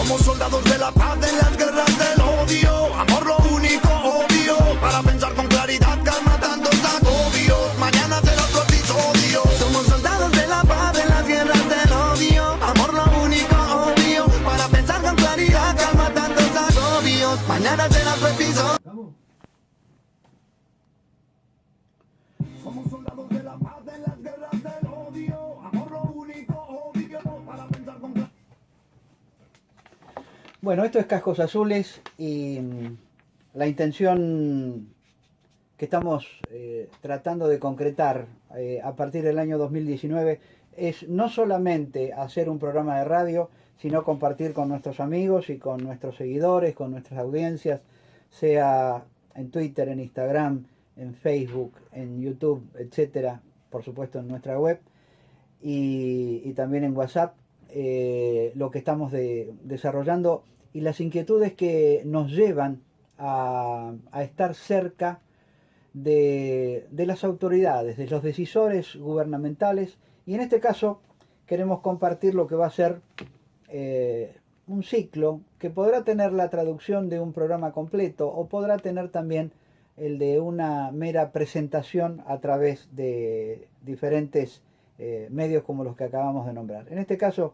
Somos soldados de la paz en las guerras del odio. Amor lo único obvio, para pensar con claridad, calma tantos agobios. Mañana será otro episodio. Somos soldados de la paz en las guerras del odio. Amor lo único obvio, para pensar con claridad, calma tantos agobios. Mañana será otro episodio. Somos soldados de la paz en las guerras del odio. Amor lo único obvio, para pensar con claridad. Bueno, esto es Cascos Azules y la intención que estamos tratando de concretar a partir del año 2019 es no solamente hacer un programa de radio, sino compartir con nuestros amigos y con nuestros seguidores, con nuestras audiencias, sea en Twitter, en Instagram, en Facebook, en YouTube, etcétera, por supuesto en nuestra web y también en WhatsApp, lo que estamos desarrollando y las inquietudes que nos llevan a estar cerca de las autoridades, de los decisores gubernamentales, y en este caso queremos compartir lo que va a ser un ciclo que podrá tener la traducción de un programa completo o podrá tener también el de una mera presentación a través de diferentes medios como los que acabamos de nombrar. En este caso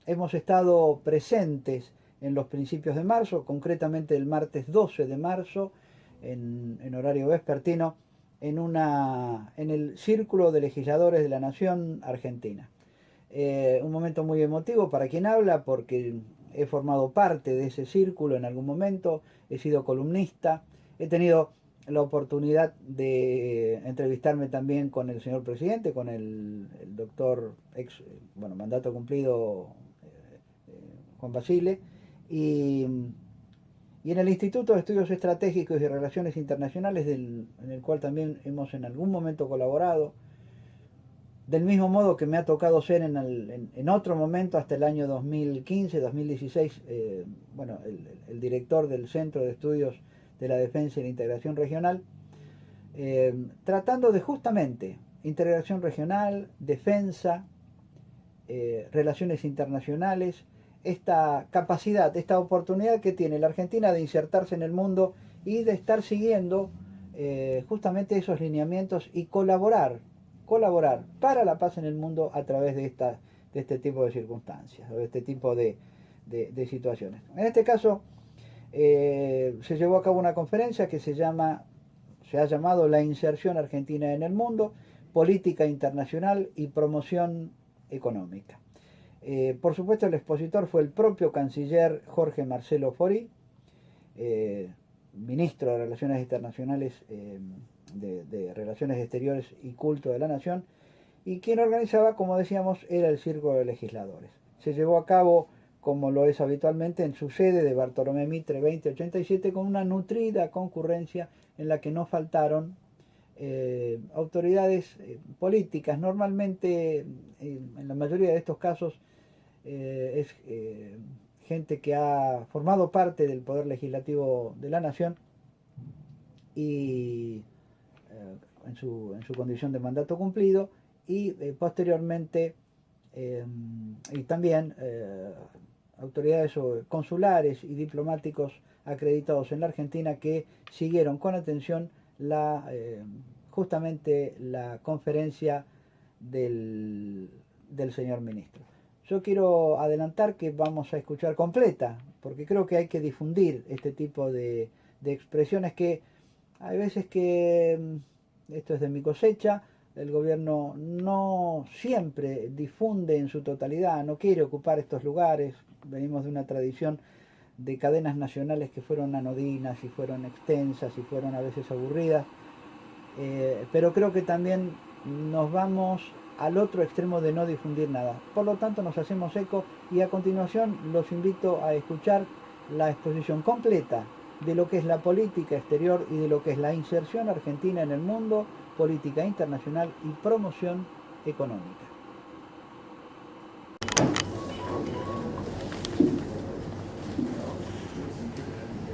hemos estado presentes en los principios de marzo, concretamente el martes 12 de marzo, en horario vespertino, en el Círculo de Legisladores de la Nación Argentina. Un momento muy emotivo para quien habla, porque he formado parte de ese círculo en algún momento, he sido columnista, he tenido la oportunidad de entrevistarme también con el señor presidente, con el doctor mandato cumplido Juan Basile, y en el Instituto de Estudios Estratégicos y Relaciones Internacionales, en el cual también hemos en algún momento colaborado, del mismo modo que me ha tocado ser en otro momento, hasta el año 2015, 2016, el director del Centro de Estudios de la Defensa y la Integración Regional, tratando de justamente integración regional, defensa, relaciones internacionales, esta capacidad, esta oportunidad que tiene la Argentina de insertarse en el mundo y de estar siguiendo justamente esos lineamientos y colaborar para la paz en el mundo a través de este tipo de circunstancias, o de este tipo de situaciones. En este caso se llevó a cabo una conferencia que se ha llamado La inserción argentina en el mundo, política internacional y promoción económica. Por supuesto, el expositor fue el propio canciller Jorge Marcelo Fori, ministro de Relaciones Internacionales, de Relaciones Exteriores y Culto de la Nación, y quien organizaba, como decíamos, era el Círculo de Legisladores. Se llevó a cabo, como lo es habitualmente, en su sede de Bartolomé Mitre 2087, con una nutrida concurrencia en la que no faltaron autoridades políticas. Normalmente, en la mayoría de estos casos, es gente que ha formado parte del Poder Legislativo de la Nación y en su condición de mandato cumplido, y posteriormente y también autoridades consulares y diplomáticos acreditados en la Argentina que siguieron con atención justamente la conferencia del señor ministro. Yo quiero adelantar que vamos a escuchar completa, porque creo que hay que difundir este tipo de expresiones que hay veces que, esto es de mi cosecha, el gobierno no siempre difunde en su totalidad, no quiere ocupar estos lugares. Venimos de una tradición de cadenas nacionales que fueron anodinas y fueron extensas y fueron a veces aburridas, pero creo que también nos vamos al otro extremo de no difundir nada. Por lo tanto, nos hacemos eco y a continuación los invito a escuchar la exposición completa de lo que es la política exterior y de lo que es la inserción argentina en el mundo, política internacional y promoción económica.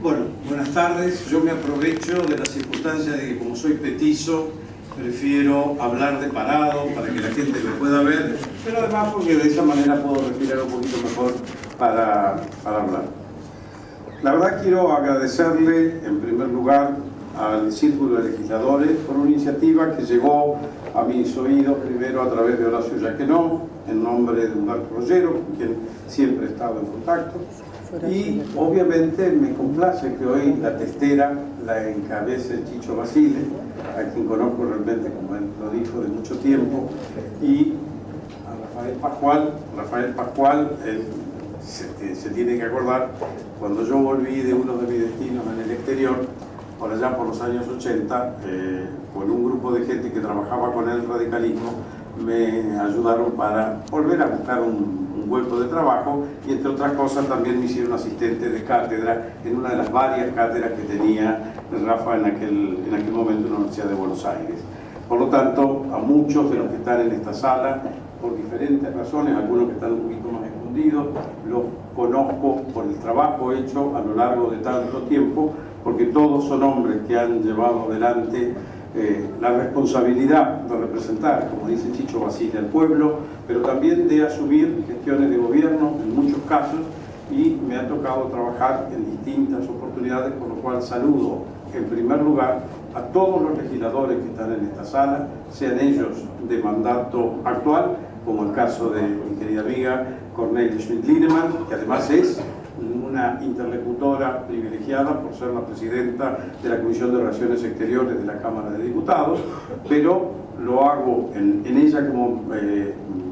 Bueno, buenas tardes. Yo me aprovecho de la circunstancia de que, como soy petizo, prefiero hablar de parado para que la gente me pueda ver pero además porque de esa manera puedo respirar un poquito mejor para hablar. La verdad quiero agradecerle en primer lugar al Círculo de Legisladores por una iniciativa que llegó a mis oídos primero a través de Horacio Yaquenó, en nombre de Humberto Rollero, con quien siempre he estado en contacto. Y obviamente me complace que hoy la testera la encabece Chicho Basile, a quien conozco realmente, como él lo dijo, de mucho tiempo, y a Rafael Pascual, él se tiene que acordar, cuando yo volví de uno de mis destinos en el exterior, por allá por los años 80, con un grupo de gente que trabajaba con el radicalismo, me ayudaron para volver a buscar un hueco de trabajo y entre otras cosas también me hicieron asistente de cátedra en una de las varias cátedras que tenía Rafa en aquel momento en la Universidad de Buenos Aires. Por lo tanto, a muchos de los que están en esta sala, por diferentes razones, algunos que están un poquito más escondidos, los conozco por el trabajo hecho a lo largo de tanto tiempo, porque todos son hombres que han llevado adelante la responsabilidad de representar, como dice Chicho Basile, al pueblo, pero también de asumir gestiones de gobierno en muchos casos, y me ha tocado trabajar en distintas oportunidades, por lo cual saludo en primer lugar a todos los legisladores que están en esta sala, sean ellos de mandato actual, como el caso de mi querida amiga Cornelia Schmidt-Linemann, que además es una interlocutora privilegiada por ser la presidenta de la Comisión de Relaciones Exteriores de la Cámara de Diputados, pero lo hago en ella como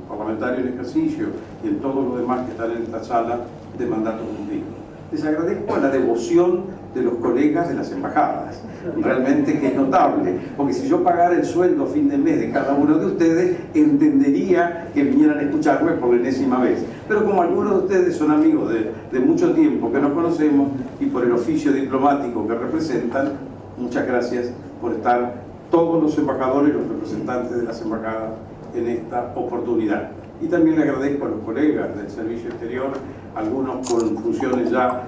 parlamentario en ejercicio y en todos los demás que están en esta sala de mandato cumplido. Les agradezco la devoción de los colegas de las embajadas, realmente que es notable, porque si yo pagara el sueldo a fin de mes de cada uno de ustedes, entendería que vinieran a escucharme por la enésima vez. Pero como algunos de ustedes son amigos de mucho tiempo que nos conocemos y por el oficio diplomático que representan, muchas gracias por estar todos los embajadores y los representantes de las embajadas en esta oportunidad. Y también le agradezco a los colegas del Servicio Exterior, algunos con funciones ya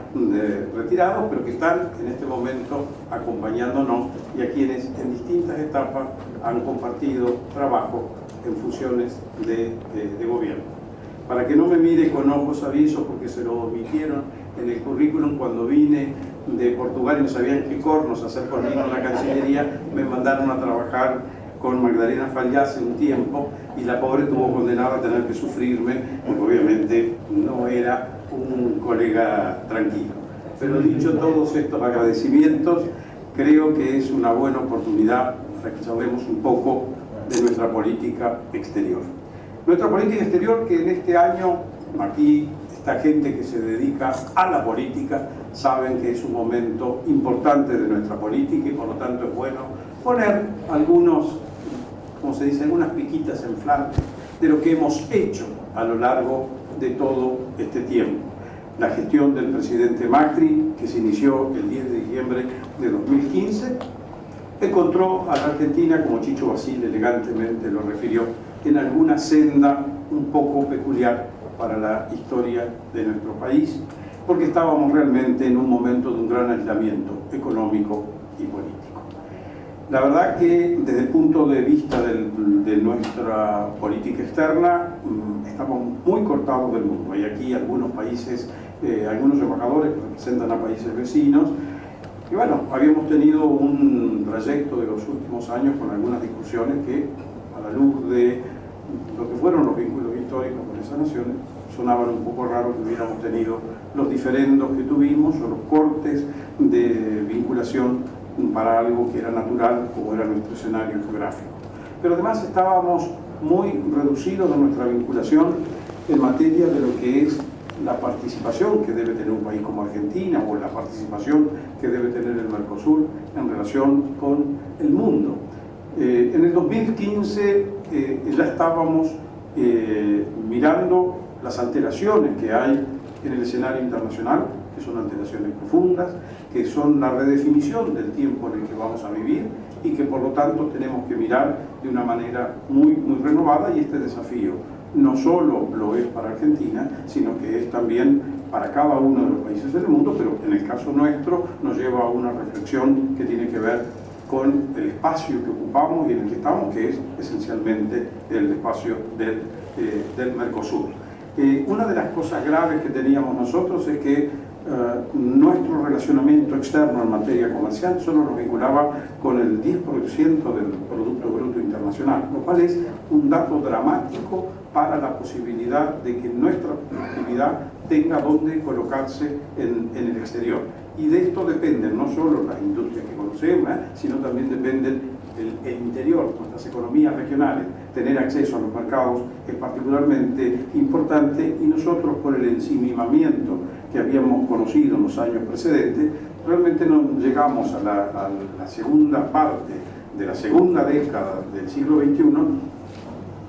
retirados, pero que están en este momento acompañándonos y a quienes en distintas etapas han compartido trabajo en funciones de gobierno. Para que no me mire con ojos aviesos porque se lo omitieron en el currículum cuando vine de Portugal y no sabían qué cornos hacer conmigo en la Cancillería, me mandaron a trabajar con Magdalena Fallá hace un tiempo y la pobre tuvo condenada a tener que sufrirme porque obviamente no era un colega tranquilo. Pero dicho todos estos agradecimientos, creo que es una buena oportunidad para que charlemos un poco de nuestra política exterior. Nuestra política exterior, que en este año, aquí esta gente que se dedica a la política, saben que es un momento importante de nuestra política y por lo tanto es bueno poner algunos, como se dice, algunas piquitas en flanco de lo que hemos hecho a lo largo de todo este tiempo. La gestión del presidente Macri, que se inició el 10 de diciembre de 2015, encontró a la Argentina, como Chicho Basile elegantemente lo refirió, en alguna senda un poco peculiar para la historia de nuestro país, porque estábamos realmente en un momento de un gran aislamiento económico y político. La verdad que desde el punto de vista de nuestra política externa, estamos muy cortados del mundo. Hay aquí algunos países, algunos embajadores que representan a países vecinos, y bueno, habíamos tenido un trayecto de los últimos años con algunas discusiones que, a la luz de lo que fueron los vínculos históricos con esas naciones, sonaban un poco raro que hubiéramos tenido los diferendos que tuvimos o los cortes de vinculación para algo que era natural como era nuestro escenario geográfico. Pero además estábamos muy reducidos en nuestra vinculación en materia de lo que es la participación que debe tener un país como Argentina o la participación que debe tener el Mercosur en relación con el mundo. En el 2015 ya estábamos mirando las alteraciones que hay en el escenario internacional, que son alteraciones profundas, que son la redefinición del tiempo en el que vamos a vivir y que por lo tanto tenemos que mirar de una manera muy renovada, y este desafío no solo lo es para Argentina, sino que es también para cada uno de los países del mundo, pero en el caso nuestro nos lleva a una reflexión que tiene que ver con el espacio que ocupamos y en el que estamos, que es esencialmente el espacio del del Mercosur. Una de las cosas graves que teníamos nosotros es que nuestro relacionamiento externo en materia comercial solo nos vinculaba con el 10% del Producto Bruto Internacional, lo cual es un dato dramático para la posibilidad de que nuestra productividad tenga donde colocarse en el exterior. Y de esto dependen no solo las industrias que conocemos, sino también dependen el interior, nuestras economías regionales. Tener acceso a los mercados es particularmente importante, y nosotros, por el ensimimamiento que habíamos conocido en los años precedentes, realmente no llegamos a la segunda parte de la segunda década del siglo XXI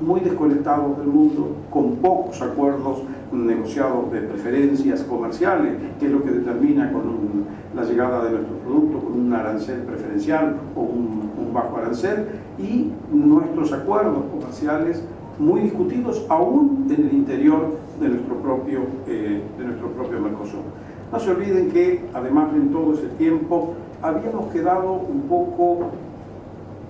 muy desconectados del mundo, con pocos acuerdos negociados de preferencias comerciales, que es lo que determina con la llegada de nuestros productos, con un arancel preferencial o un bajo arancel, y nuestros acuerdos comerciales muy discutidos aún en el interior de nuestro propio Mercosur. No se olviden que, además, en todo ese tiempo habíamos quedado un poco...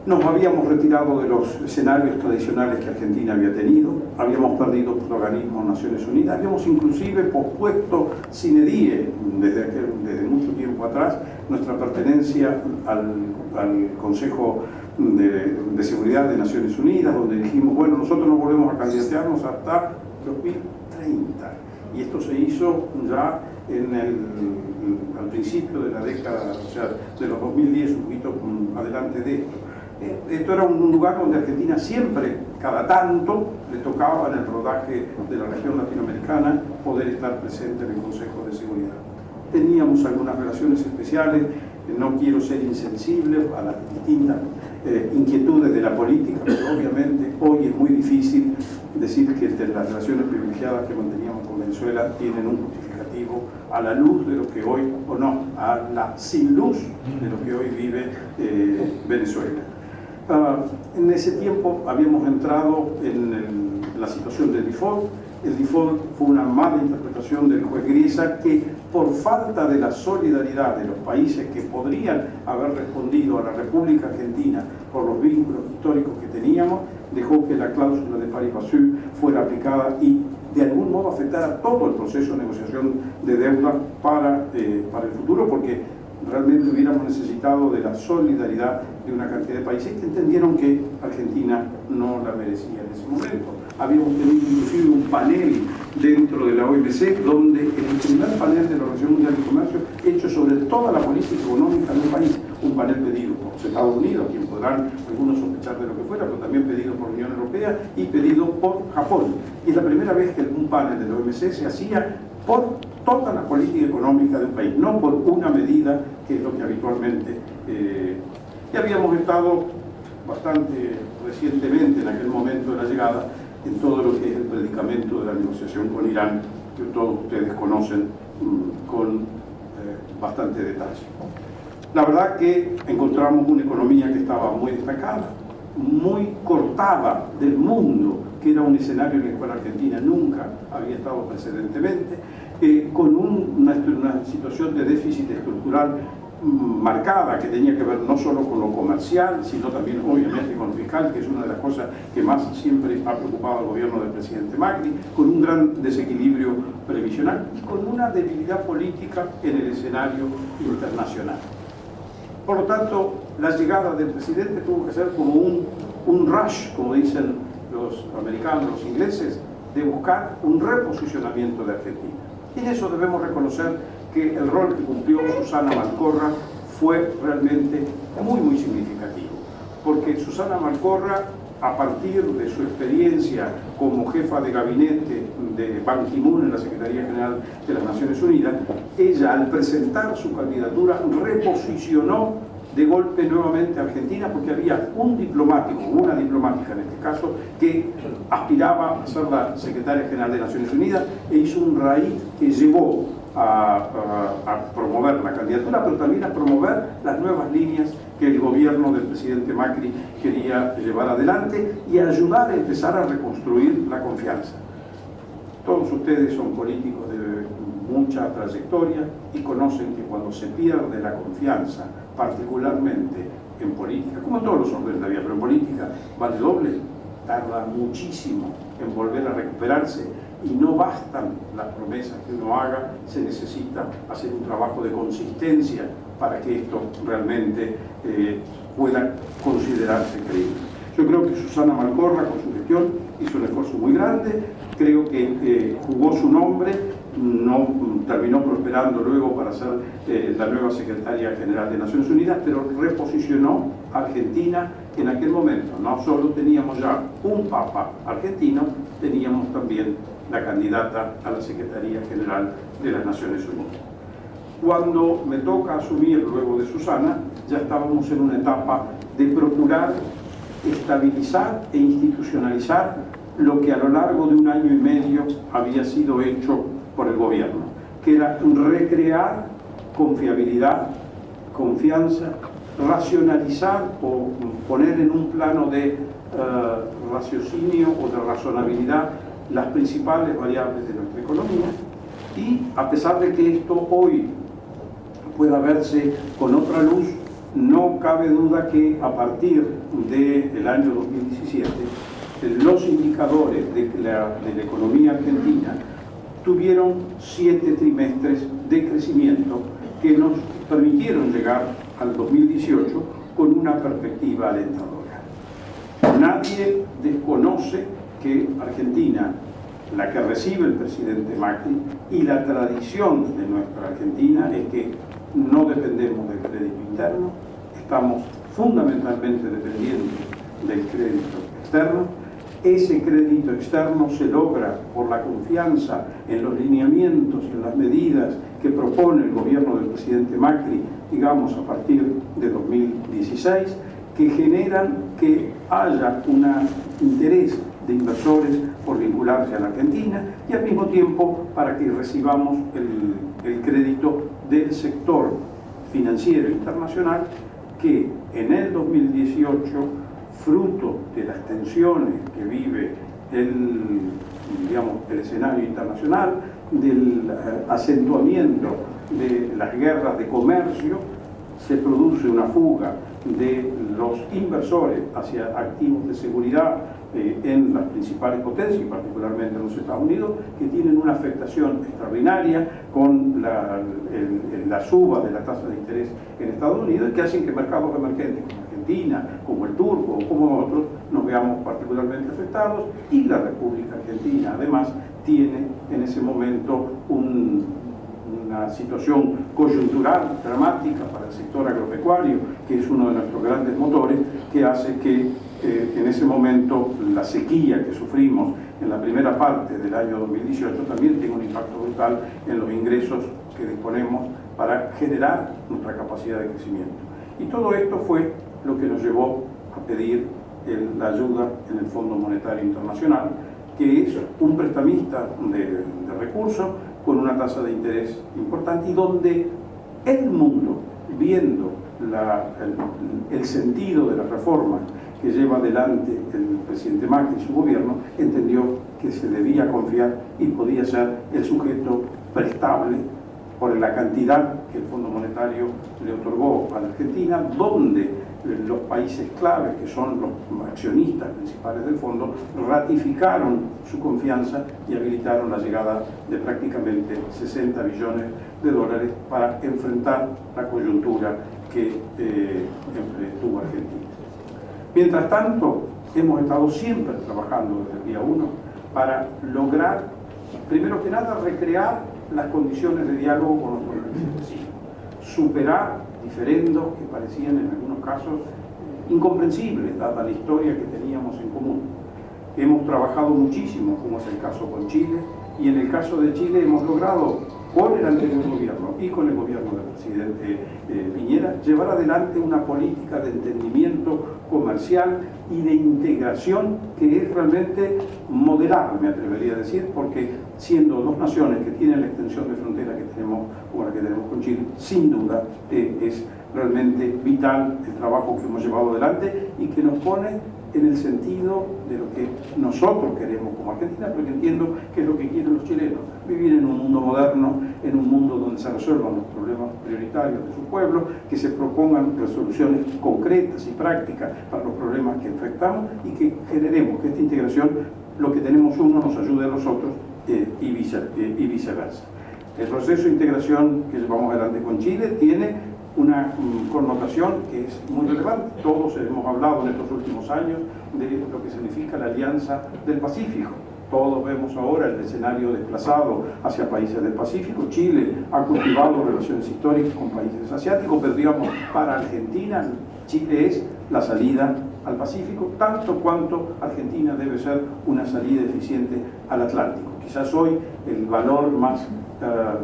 Nos habíamos retirado de los escenarios tradicionales que Argentina había tenido, habíamos perdido protagonismo en Naciones Unidas, habíamos inclusive pospuesto sine die, desde mucho tiempo atrás, nuestra pertenencia al Consejo de Seguridad de Naciones Unidas, donde dijimos, bueno, nosotros no volvemos a candidatearnos hasta 2030. Y esto se hizo ya al principio de la década, o sea, de los 2010, un poquito adelante de esto. Esto era un lugar donde Argentina siempre, cada tanto, le tocaba en el rodaje de la región latinoamericana poder estar presente en el Consejo de Seguridad. Teníamos algunas relaciones especiales, no quiero ser insensible a las distintas inquietudes de la política, pero obviamente hoy es muy difícil decir que las relaciones privilegiadas que manteníamos con Venezuela tienen un justificativo a la luz de lo que hoy, o no, a la sin luz de lo que hoy vive Venezuela. En ese tiempo habíamos entrado en la situación de default. El default fue una mala interpretación del juez Griesa, que por falta de la solidaridad de los países que podrían haber respondido a la República Argentina por los vínculos históricos que teníamos, dejó que la cláusula de pari passu fuera aplicada y de algún modo afectara todo el proceso de negociación de deuda para el futuro, porque realmente hubiéramos necesitado de la solidaridad de una cantidad de países que entendieron que Argentina no la merecía en ese momento. Habíamos tenido inclusive un panel dentro de la OMC, donde el primer panel de la Organización Mundial de Comercio, hecho sobre toda la política económica de un país, un panel pedido por los Estados Unidos, quien podrán algunos sospechar de lo que fuera, pero también pedido por la Unión Europea y pedido por Japón. Y es la primera vez que un panel de la OMC se hacía por toda la política económica de un país, no por una medida, que es lo que habitualmente... Y habíamos estado bastante recientemente, en aquel momento de la llegada, en todo lo que es el predicamento de la negociación con Irán, que todos ustedes conocen con bastante detalle. La verdad que encontramos una economía que estaba muy destacada, muy cortada del mundo, que era un escenario en el cual Argentina nunca había estado precedentemente, con una situación de déficit estructural marcada, que tenía que ver no solo con lo comercial, sino también obviamente con lo fiscal, que es una de las cosas que más siempre ha preocupado al gobierno del presidente Macri, con un gran desequilibrio previsional y con una debilidad política en el escenario internacional. Por lo tanto, la llegada del presidente tuvo que ser como un rush, como dicen los americanos, los ingleses, de buscar un reposicionamiento de Argentina. Y en eso debemos reconocer que el rol que cumplió Susana Malcorra fue realmente muy significativo, porque Susana Malcorra, a partir de su experiencia como jefa de gabinete de Ban Ki-moon en la Secretaría General de las Naciones Unidas, ella, al presentar su candidatura, reposicionó de golpe nuevamente a Argentina, porque había un diplomático, una diplomática en este caso, que aspiraba a ser la Secretaria General de Naciones Unidas, e hizo un raíz que llevó a promover la candidatura, pero también a promover las nuevas líneas que el gobierno del presidente Macri quería llevar adelante y ayudar a empezar a reconstruir la confianza. Todos ustedes son políticos de mucha trayectoria y conocen que cuando se pierde la confianza, particularmente en política, como en todos los órdenes de la vida, pero en política vale doble, tarda muchísimo en volver a recuperarse y no bastan las promesas que uno haga, se necesita hacer un trabajo de consistencia para que esto realmente pueda considerarse creíble. Yo creo que Susana Malcorra, con su gestión, hizo un esfuerzo muy grande, creo que jugó su nombre, no terminó prosperando luego para ser la nueva secretaria general de Naciones Unidas, pero reposicionó a Argentina en aquel momento. No solo teníamos ya un papa argentino, teníamos también la candidata a la Secretaría General de las Naciones Unidas. Cuando me toca asumir luego de Susana, ya estábamos en una etapa de procurar estabilizar e institucionalizar lo que a lo largo de un año y medio había sido hecho por el gobierno, que era recrear confiabilidad, confianza, racionalizar o poner en un plano de raciocinio o de razonabilidad las principales variables de nuestra economía, y a pesar de que esto hoy pueda verse con otra luz, no cabe duda que a partir del año 2017 los indicadores de la economía argentina tuvieron 7 trimestres de crecimiento que nos permitieron llegar al 2018 con una perspectiva alentadora. Nadie desconoce que Argentina, la que recibe el presidente Macri, y la tradición de nuestra Argentina es que no dependemos del crédito interno, estamos fundamentalmente dependientes del crédito externo. Ese crédito externo se logra por la confianza en los lineamientos, en las medidas que propone el gobierno del presidente Macri, digamos a partir de 2016, que generan que haya un interés de inversores por vincularse a la Argentina y al mismo tiempo para que recibamos el crédito del sector financiero internacional que en el 2018, fruto de las tensiones que vive el escenario internacional, del acentuamiento de las guerras de comercio, se produce una fuga de los inversores hacia activos de seguridad en las principales potencias, y particularmente en los Estados Unidos, que tienen una afectación extraordinaria con la suba de la tasa de interés en Estados Unidos, que hacen que mercados emergentes como Argentina, como el turco o como otros, nos veamos particularmente afectados, y la República Argentina además tiene en ese momento una situación coyuntural dramática para el sector agropecuario, que es uno de nuestros grandes motores, que hace que en ese momento la sequía que sufrimos en la primera parte del año 2018 también tenga un impacto brutal en los ingresos que disponemos para generar nuestra capacidad de crecimiento. Y todo esto fue lo que nos llevó a pedir la ayuda en el Fondo Monetario Internacional, que es un prestamista de recursos con una tasa de interés importante, y donde el mundo, viendo el sentido de la reforma que lleva adelante el presidente Macri y su gobierno, entendió que se debía confiar y podía ser el sujeto prestable por la cantidad que el Fondo Monetario le otorgó a la Argentina, donde los países clave, que son los accionistas principales del fondo, ratificaron su confianza y habilitaron la llegada de prácticamente 60 billones de dólares para enfrentar la coyuntura que tuvo Argentina. Mientras tanto, hemos estado siempre trabajando desde el día 1 para lograr, primero que nada, recrear las condiciones de diálogo con nuestros vecinos, superar diferendos que parecían en algunos casos incomprensibles, dada la historia que teníamos en común. Hemos trabajado muchísimo, como es el caso con Chile, y en el caso de Chile hemos logrado, con el anterior gobierno y con el gobierno del presidente Piñera, llevar adelante una política de entendimiento comercial y de integración que es realmente modelar, me atrevería a decir, porque siendo dos naciones que tienen la extensión de frontera que tenemos, como la que tenemos con Chile, sin duda es realmente vital el trabajo que hemos llevado adelante y que nos pone en el sentido de lo que nosotros queremos como Argentina, porque entiendo que es lo que quieren los chilenos, vivir en un mundo moderno, en un mundo donde se resuelvan los problemas prioritarios de su pueblo, que se propongan resoluciones concretas y prácticas para los problemas que enfrentamos y que generemos que esta integración lo que tenemos uno nos ayude a los otros y viceversa. El proceso de integración que llevamos adelante con Chile tiene una connotación que es muy relevante. Todos hemos hablado en estos últimos años de lo que significa la Alianza del Pacífico. Todos vemos ahora el escenario desplazado hacia países del Pacífico. Chile ha cultivado relaciones históricas con países asiáticos, pero digamos, para Argentina, Chile es la salida al Pacífico, tanto cuanto Argentina debe ser una salida eficiente al Atlántico. Quizás hoy el valor más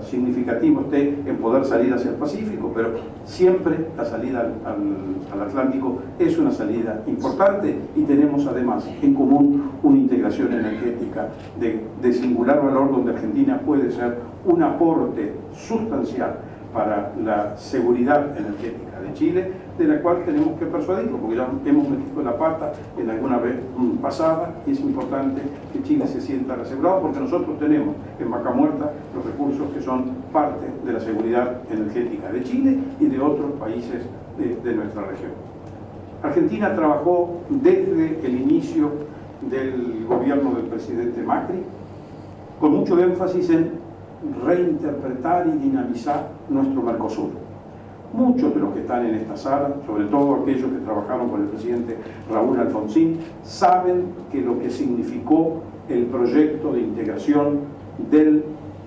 significativo esté en poder salir hacia el Pacífico, pero siempre la salida al Atlántico es una salida importante y tenemos además en común una integración energética de singular valor, donde Argentina puede ser un aporte sustancial para la seguridad energética de Chile, de la cual tenemos que persuadirlo, porque ya hemos metido la pata en alguna vez pasada, y es importante que Chile se sienta asegurado, porque nosotros tenemos en Vaca Muerta los recursos que son parte de la seguridad energética de Chile y de otros países de nuestra región. Argentina trabajó desde el inicio del gobierno del presidente Macri con mucho énfasis en reinterpretar y dinamizar nuestro Mercosur. Muchos de los que están en esta sala, sobre todo aquellos que trabajaron con el presidente Raúl Alfonsín, saben que lo que significó el proyecto de integración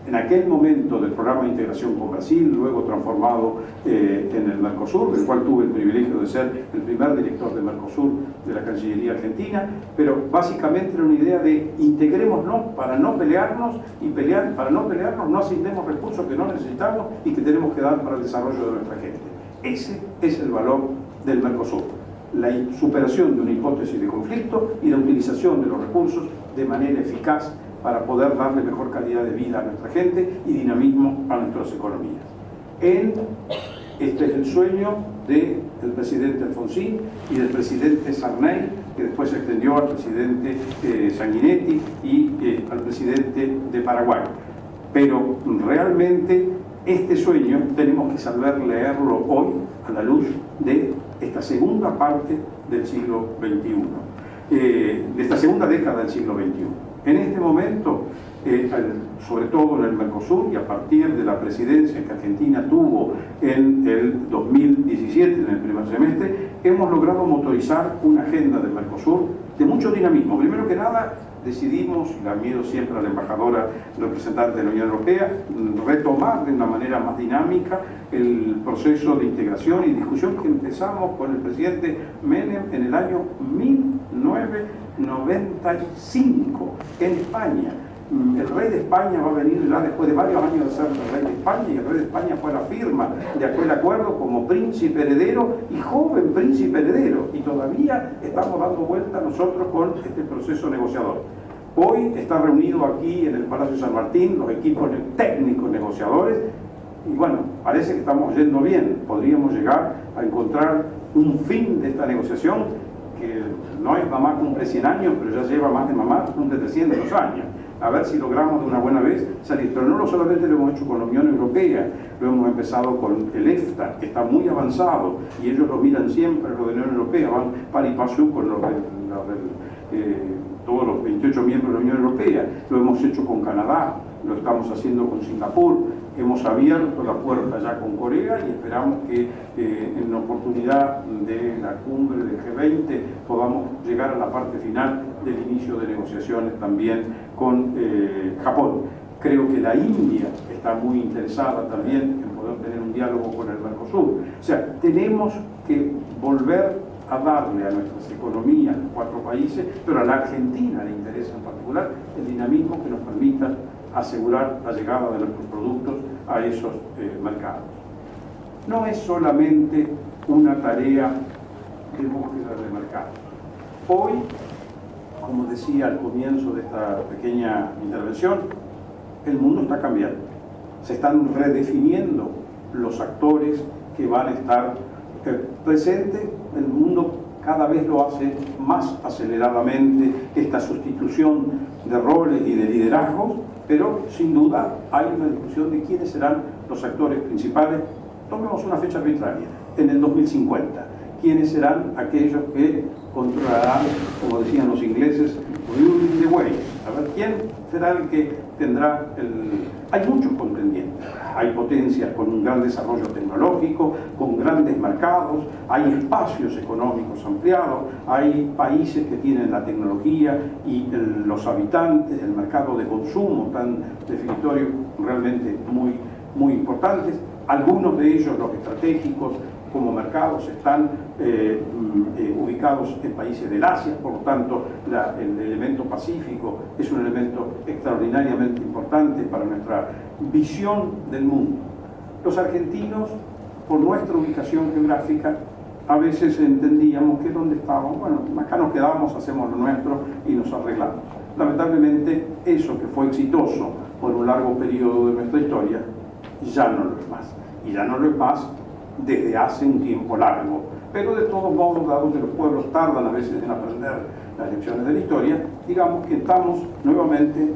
en aquel momento del programa de integración con Brasil, luego transformado en el Mercosur, del cual tuve el privilegio de ser el primer director de Mercosur de la Cancillería Argentina, pero básicamente era una idea de integrémonos para no pelearnos, y para no pelearnos no asignemos recursos que no necesitamos y que tenemos que dar para el desarrollo de nuestra gente. Ese es el valor del Mercosur, la superación de una hipótesis de conflicto y la utilización de los recursos de manera eficaz para poder darle mejor calidad de vida a nuestra gente y dinamismo a nuestras economías. Este es el sueño del presidente Alfonsín y del presidente Sarney, que después se extendió al presidente Sanguinetti y al presidente de Paraguay. Pero realmente este sueño tenemos que saber leerlo hoy a la luz de esta segunda parte del siglo XXI, de esta segunda década del siglo XXI. En este momento, sobre todo en el Mercosur, y a partir de la presidencia que Argentina tuvo en el 2017, en el primer semestre, hemos logrado motorizar una agenda del Mercosur de mucho dinamismo. Primero que nada, decidimos, la admiro siempre a la embajadora representante de la Unión Europea, retomar de una manera más dinámica el proceso de integración y discusión que empezamos con el presidente Menem en el año 1995 en España. El rey de España va a venir ya después de varios años de ser el rey de España, y el rey de España fue a la firma de aquel acuerdo como príncipe heredero y joven príncipe heredero, y todavía estamos dando vuelta nosotros con este proceso negociador. Hoy está reunido aquí en el Palacio San Martín los equipos técnicos negociadores, y bueno, parece que estamos yendo bien. Podríamos llegar a encontrar un fin de esta negociación que no es mamá cumple 100 años, pero ya lleva más de mamá cumple 300 años. A ver si logramos de una buena vez salir. Pero no solamente lo hemos hecho con la Unión Europea, lo hemos empezado con el EFTA, que está muy avanzado, y ellos lo miran siempre, lo de la Unión Europea, van par y paso con todos los 28 miembros de la Unión Europea. Lo hemos hecho con Canadá, lo estamos haciendo con Singapur, hemos abierto la puerta ya con Corea, y esperamos que en la oportunidad de la cumbre del G20 podamos llegar a la parte final del inicio de negociaciones también con Japón. Creo que la India está muy interesada también en poder tener un diálogo con el Mercosur. O sea, tenemos que volver a darle a nuestras economías, los 4 países, pero a la Argentina le interesa en particular el dinamismo que nos permita asegurar la llegada de nuestros productos a esos mercados. No es solamente una tarea de búsqueda de mercado. Hoy, como decía al comienzo de esta pequeña intervención, el mundo está cambiando. Se están redefiniendo los actores que van a estar presentes. El mundo cada vez lo hace más aceleradamente, esta sustitución de roles y de liderazgos, pero sin duda hay una discusión de quiénes serán los actores principales. Tomemos una fecha arbitraria, en el 2050. ¿Quiénes serán aquellos que controlarán, como decían los ingleses, leading the way. A ver, ¿quién será el que tendrá el...? Hay muchos contendientes. Hay potencias con un gran desarrollo tecnológico, con grandes mercados, hay espacios económicos ampliados, hay países que tienen la tecnología y los habitantes, el mercado de consumo tan definitorio, realmente muy importantes. Algunos de ellos, los estratégicos como mercados, están ubicados en países del Asia, por lo tanto el elemento pacífico es un elemento extraordinariamente importante para nuestra visión del mundo. Los argentinos, por nuestra ubicación geográfica, a veces entendíamos que donde estábamos, bueno, acá nos quedamos, hacemos lo nuestro y nos arreglamos. Lamentablemente, eso que fue exitoso por un largo periodo de nuestra historia, ya no lo es más. Y ya no lo es más desde hace un tiempo largo. Pero de todos modos, dado que los pueblos tardan a veces en aprender las lecciones de la historia, digamos que estamos nuevamente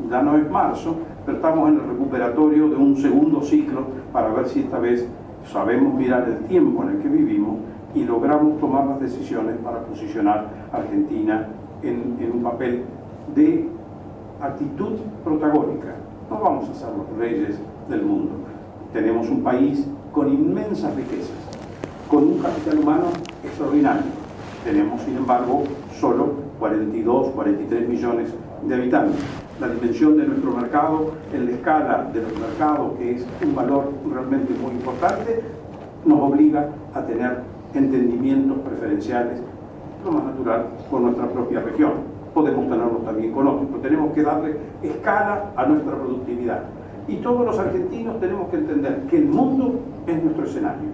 ya no es marzo, pero estamos en el recuperatorio de un segundo ciclo para ver si esta vez sabemos mirar el tiempo en el que vivimos y logramos tomar las decisiones para posicionar a Argentina en un papel de actitud protagónica. No vamos a ser los reyes del mundo. Tenemos un país con inmensas riquezas, con un capital humano extraordinario. Tenemos, sin embargo, solo 42, 43 millones de habitantes. La dimensión de nuestro mercado, en la escala de los mercados, que es un valor realmente muy importante, nos obliga a tener entendimientos preferenciales, lo más natural, con nuestra propia región. Podemos tenerlos también con otros, pero tenemos que darle escala a nuestra productividad. Y todos los argentinos tenemos que entender que el mundo es nuestro escenario.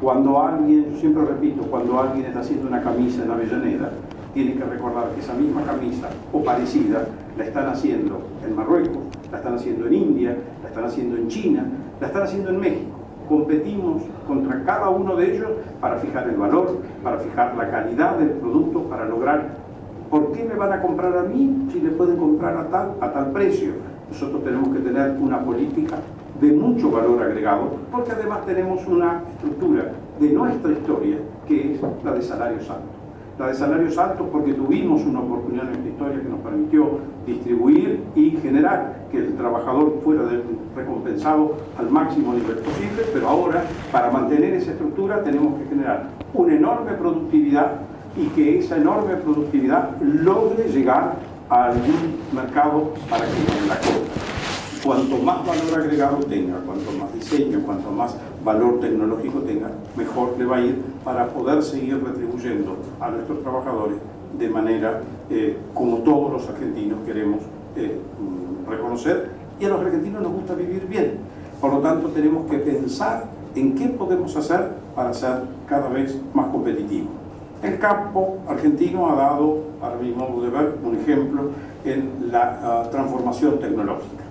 Cuando alguien, yo siempre repito, cuando alguien está haciendo una camisa en Avellaneda, tiene que recordar que esa misma camisa o parecida la están haciendo en Marruecos, la están haciendo en India, la están haciendo en China, la están haciendo en México. Competimos contra cada uno de ellos para fijar el valor, para fijar la calidad del producto, para lograr ¿por qué me van a comprar a mí si le pueden comprar a tal precio? Nosotros tenemos que tener una política de mucho valor agregado, porque además tenemos una estructura de nuestra historia que es la de salarios altos. La de salarios altos porque tuvimos una oportunidad en nuestra historia que nos permitió distribuir y generar que el trabajador fuera recompensado al máximo nivel posible, pero ahora para mantener esa estructura tenemos que generar una enorme productividad y que esa enorme productividad logre llegar a algún mercado para que la compre. Cuanto más valor agregado tenga, cuanto más diseño, cuanto más valor tecnológico tenga, mejor le va a ir para poder seguir retribuyendo a nuestros trabajadores de manera como todos los argentinos queremos reconocer, y a los argentinos nos gusta vivir bien. Por lo tanto, tenemos que pensar en qué podemos hacer para ser cada vez más competitivos. El campo argentino ha dado, para mi modo de ver, un ejemplo en la transformación tecnológica.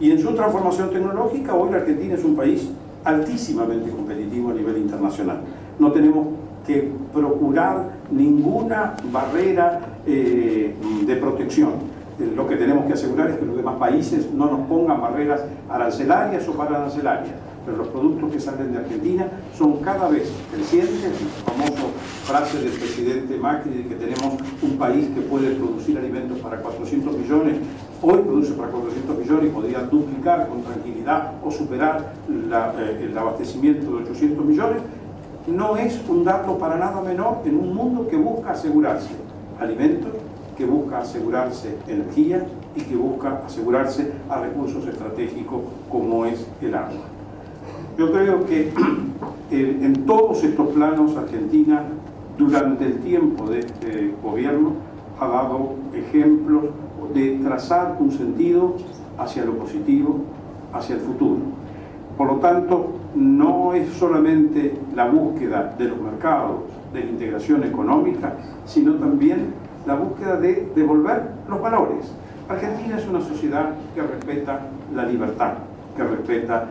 Y en su transformación tecnológica, hoy la Argentina es un país altísimamente competitivo a nivel internacional. No tenemos que procurar ninguna barrera de protección. Lo que tenemos que asegurar es que los demás países no nos pongan barreras arancelarias o pararancelarias. Pero los productos que salen de Argentina son cada vez crecientes. La famosa frase del presidente Macri de que tenemos un país que puede producir alimentos para 400 millones, hoy produce para 400 millones y podría duplicar con tranquilidad o superar el abastecimiento de 800 millones, no es un dato para nada menor en un mundo que busca asegurarse alimentos, que busca asegurarse energía y que busca asegurarse a recursos estratégicos como es el agua. Yo creo que en todos estos planos Argentina, durante el tiempo de este gobierno, ha dado ejemplos de trazar un sentido hacia lo positivo, hacia el futuro. Por lo tanto, no es solamente la búsqueda de los mercados, de la integración económica, sino también la búsqueda de devolver los valores. Argentina es una sociedad que respeta la libertad, que respeta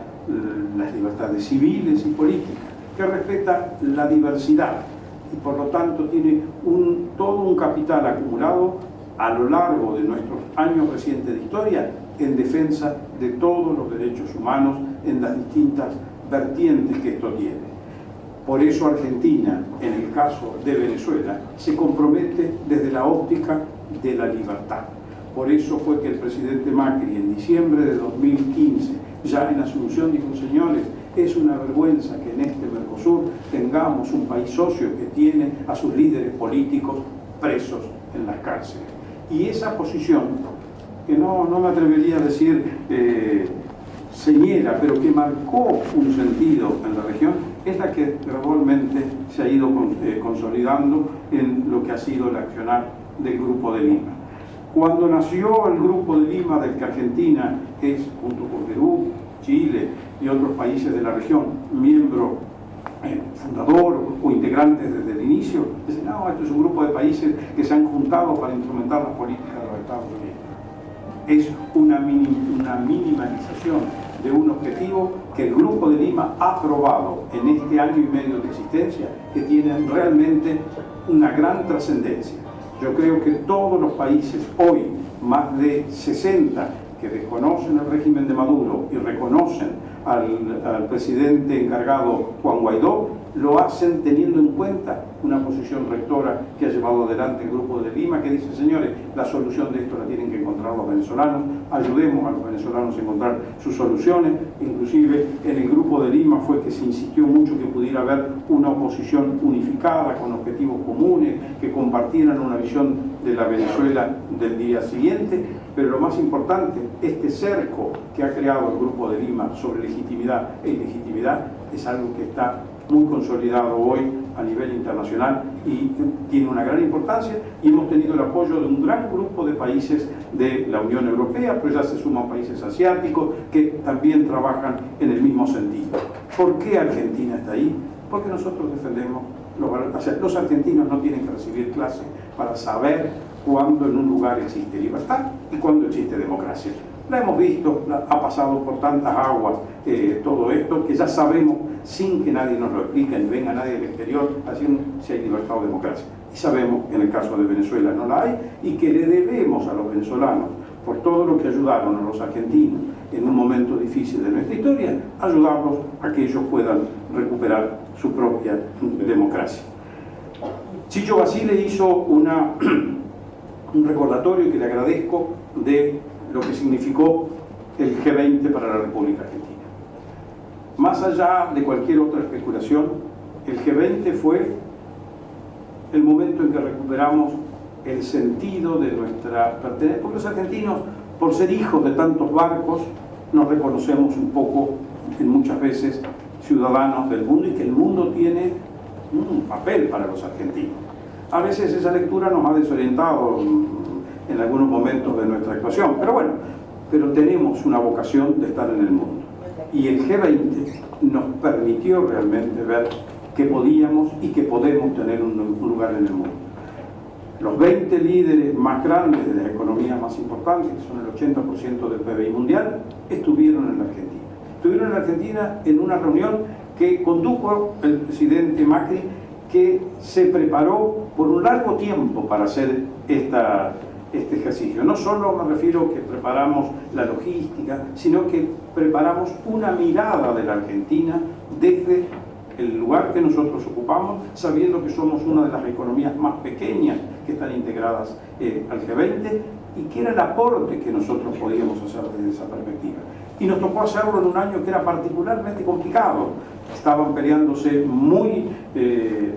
las libertades civiles y políticas, que respeta la diversidad y por lo tanto tiene todo un capital acumulado a lo largo de nuestros años recientes de historia en defensa de todos los derechos humanos en las distintas vertientes que esto tiene. Por eso Argentina, en el caso de Venezuela, se compromete desde la óptica de la libertad. Por eso fue que el presidente Macri, en diciembre de 2015, ya en Asunción, dijo: señores, es una vergüenza que en este Mercosur tengamos un país socio que tiene a sus líderes políticos presos en las cárceles. Y esa posición, que no me atrevería a decir señera, pero que marcó un sentido en la región, es la que gradualmente se ha ido consolidando en lo que ha sido el accionar del Grupo de Lima. Cuando nació el Grupo de Lima, del que Argentina es, junto con Perú, Chile y otros países de la región, miembro fundador o integrantes desde el inicio, dicen: no, esto es un grupo de países que se han juntado para instrumentar las políticas de los Estados Unidos. Es una minimalización de un objetivo que el Grupo de Lima ha probado en este año y medio de existencia, que tienen realmente una gran trascendencia. Yo creo que todos los países hoy, más de 60, que desconocen el régimen de Maduro y reconocen al presidente encargado Juan Guaidó, lo hacen teniendo en cuenta una posición rectora que ha llevado adelante el Grupo de Lima, que dice: señores, la solución de esto la tienen que encontrar los venezolanos, ayudemos a los venezolanos a encontrar sus soluciones. Inclusive en el Grupo de Lima fue que se insistió mucho que pudiera haber una oposición unificada, con objetivos comunes, que compartieran una visión de la Venezuela del día siguiente. Pero lo más importante, este cerco que ha creado el Grupo de Lima sobre legitimidad e ilegitimidad es algo que está muy consolidado hoy a nivel internacional y tiene una gran importancia, y hemos tenido el apoyo de un gran grupo de países de la Unión Europea, pero ya se suman países asiáticos que también trabajan en el mismo sentido. ¿Por qué Argentina está ahí? Porque nosotros defendemos los valores. O sea, los argentinos no tienen que recibir clase para saber cuándo en un lugar existe libertad y cuándo existe democracia. La hemos visto, ha pasado por tantas aguas todo esto, que ya sabemos, sin que nadie nos lo explique, ni venga nadie del exterior, haciendo si hay libertad o democracia. Y sabemos que en el caso de Venezuela no la hay, y que le debemos a los venezolanos, por todo lo que ayudaron a los argentinos en un momento difícil de nuestra historia, ayudarlos a que ellos puedan recuperar su propia democracia. Chicho Basile hizo un recordatorio que le agradezco de lo que significó el G20 para la República Argentina. Más allá de cualquier otra especulación, el G20 fue el momento en que recuperamos el sentido de nuestra pertenencia, porque los argentinos, por ser hijos de tantos barcos, nos reconocemos un poco, en muchas veces, ciudadanos del mundo, y que el mundo tiene un papel para los argentinos. A veces esa lectura nos ha desorientado en algunos momentos de nuestra actuación, pero bueno, pero tenemos una vocación de estar en el mundo. Y el G20 nos permitió realmente ver que podíamos y que podemos tener un lugar en el mundo. Los 20 líderes más grandes de las economías más importantes, que son el 80% del PBI mundial, estuvieron en la Argentina. Estuvieron en la Argentina en una reunión que condujo el presidente Macri, que se preparó por un largo tiempo para hacer este ejercicio. No solo me refiero que preparamos la logística, sino que preparamos una mirada de la Argentina desde el lugar que nosotros ocupamos, sabiendo que somos una de las economías más pequeñas que están integradas al G20, y que era el aporte que nosotros podíamos hacer desde esa perspectiva. Y nos tocó hacerlo en un año que era particularmente complicado. Estaban peleándose muy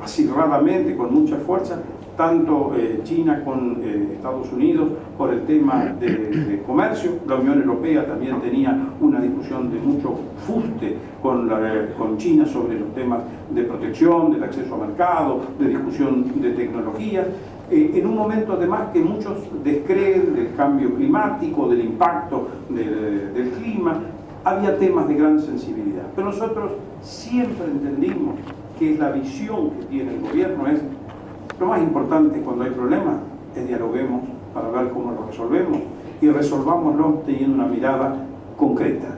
acirradamente, con mucha fuerza, tanto China con Estados Unidos por el tema de comercio. La Unión Europea también tenía una discusión de mucho fuste con China sobre los temas de protección, del acceso a mercado, de discusión de tecnologías, en un momento además que muchos descreen del cambio climático, del impacto del clima. Había temas de gran sensibilidad, pero nosotros siempre entendimos que la visión que tiene el gobierno es: lo más importante cuando hay problemas es dialoguemos para ver cómo lo resolvemos, y resolvámoslo teniendo una mirada concreta.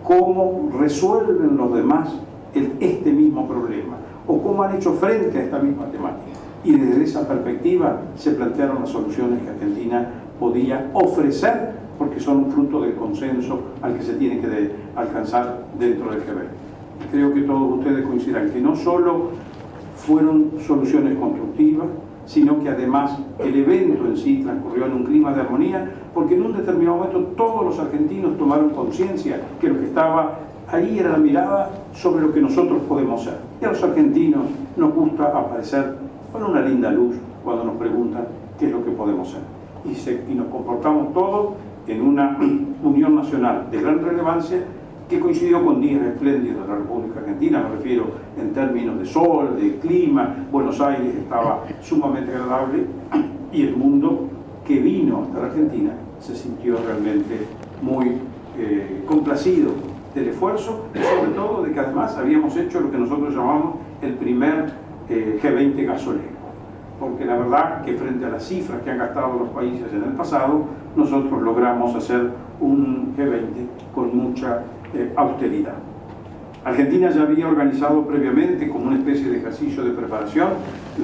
¿Cómo resuelven los demás este mismo problema? ¿O cómo han hecho frente a esta misma temática? Y desde esa perspectiva se plantearon las soluciones que Argentina podía ofrecer, porque son un fruto del consenso al que se tiene que alcanzar dentro del G20. creo que todos ustedes coincidirán, que no solo fueron soluciones constructivas, sino que además el evento en sí transcurrió en un clima de armonía, porque en un determinado momento todos los argentinos tomaron conciencia que lo que estaba ahí era la mirada sobre lo que nosotros podemos ser. Y a los argentinos nos gusta aparecer con una linda luz cuando nos preguntan qué es lo que podemos ser. Y nos comportamos todos en una unión nacional de gran relevancia que coincidió con días espléndidos de la República Argentina, me refiero en términos de sol, de clima. Buenos Aires estaba sumamente agradable y el mundo que vino hasta la Argentina se sintió realmente muy complacido del esfuerzo y sobre todo de que además habíamos hecho lo que nosotros llamamos el primer G20 gasolero, porque la verdad que frente a las cifras que han gastado los países en el pasado, nosotros logramos hacer un G20 con mucha austeridad. Argentina ya había organizado previamente, como una especie de ejercicio de preparación,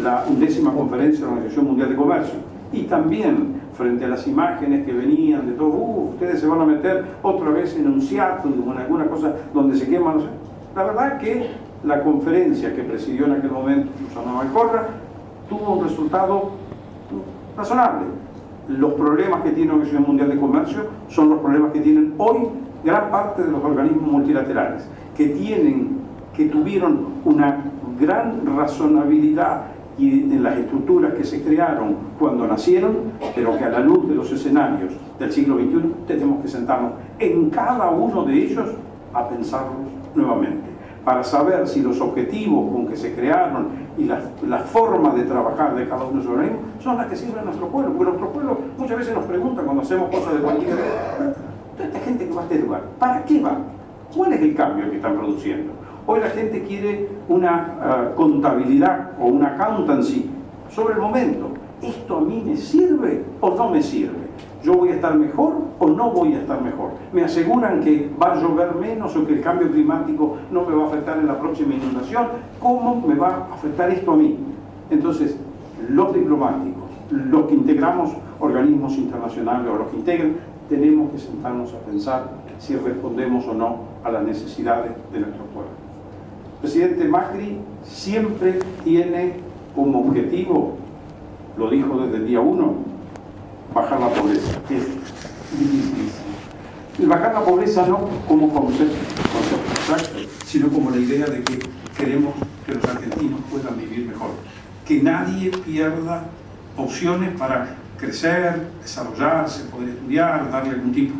la 11ª conferencia de la Organización Mundial de Comercio, y también frente a las imágenes que venían de todo, ustedes se van a meter otra vez en un Seattle o en alguna cosa donde se queman, no sé. La verdad que la conferencia que presidió en aquel momento Susana Valcorra tuvo un resultado razonable. Los problemas que tiene la Organización Mundial de Comercio son los problemas que tienen hoy gran parte de los organismos multilaterales, que tuvieron una gran razonabilidad y en las estructuras que se crearon cuando nacieron, pero que a la luz de los escenarios del siglo XXI tenemos que sentarnos en cada uno de ellos a pensarlos nuevamente, para saber si los objetivos con que se crearon y la forma de trabajar de cada uno de esos organismos son las que sirven a nuestro pueblo, porque nuestro pueblo muchas veces nos pregunta cuando hacemos cosas de cualquier toda esta gente que va a este lugar, ¿para qué va? ¿Cuál es el cambio que están produciendo? Hoy la gente quiere una contabilidad o una accountancy sobre el momento. ¿Esto a mí me sirve o no me sirve? ¿Yo voy a estar mejor o no voy a estar mejor? ¿Me aseguran que va a llover menos o que el cambio climático no me va a afectar en la próxima inundación? ¿Cómo me va a afectar esto a mí? Entonces, los diplomáticos, los que integramos organismos internacionales o los que integran, tenemos que sentarnos a pensar si respondemos o no a las necesidades de nuestro pueblo. El presidente Macri siempre tiene como objetivo, lo dijo desde el día 1, bajar la pobreza, que es dificilísimo. Y bajar la pobreza no como concepto abstracto, sino como la idea de que queremos que los argentinos puedan vivir mejor, que nadie pierda opciones para crecer, desarrollarse, poder estudiar, darle algún tipo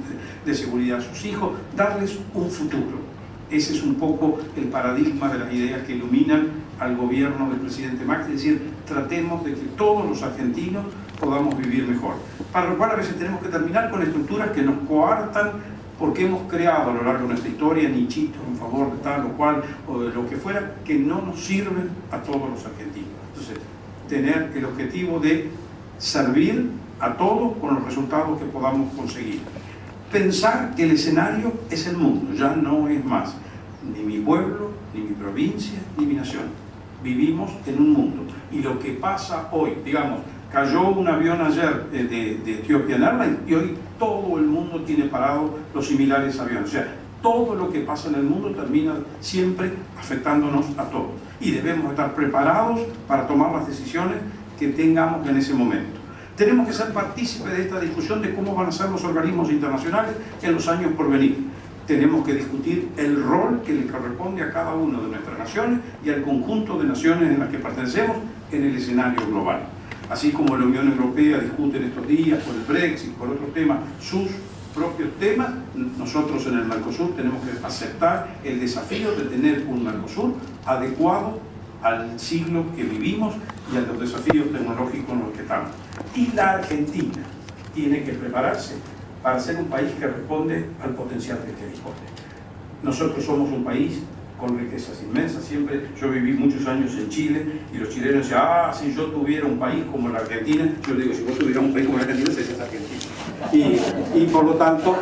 de seguridad a sus hijos, darles un futuro. Ese es un poco el paradigma de las ideas que iluminan al gobierno del presidente Macri, es decir, tratemos de que todos los argentinos podamos vivir mejor. Para lo cual a veces tenemos que terminar con estructuras que nos coartan porque hemos creado a lo largo de nuestra historia nichitos en favor de tal o cual o de lo que fuera que no nos sirven a todos los argentinos. Entonces, tener el objetivo de servir a todos con los resultados que podamos conseguir. Pensar que el escenario es el mundo, ya no es más ni mi pueblo, ni mi provincia, ni mi nación. Vivimos en un mundo. Y lo que pasa hoy, digamos, cayó un avión ayer de Ethiopian Airlines y hoy todo el mundo tiene parados los similares aviones. O sea, todo lo que pasa en el mundo termina siempre afectándonos a todos. Y debemos estar preparados para tomar las decisiones que tengamos en ese momento. Tenemos que ser partícipes de esta discusión de cómo van a ser los organismos internacionales en los años por venir. Tenemos que discutir el rol que le corresponde a cada una de nuestras naciones y al conjunto de naciones en las que pertenecemos en el escenario global. Así como la Unión Europea discute en estos días por el Brexit, por otros temas, sus propios temas, nosotros en el Mercosur tenemos que aceptar el desafío de tener un Mercosur adecuado al siglo que vivimos y a los desafíos tecnológicos en los que estamos. Y la Argentina tiene que prepararse para ser un país que responde al potencial del que dispone. Nosotros somos un país con riquezas inmensas. Siempre, yo viví muchos años en Chile y los chilenos decían, si yo tuviera un país como la Argentina, yo digo, si vos tuvieras un país como la Argentina, serías Argentina. Y por lo tanto,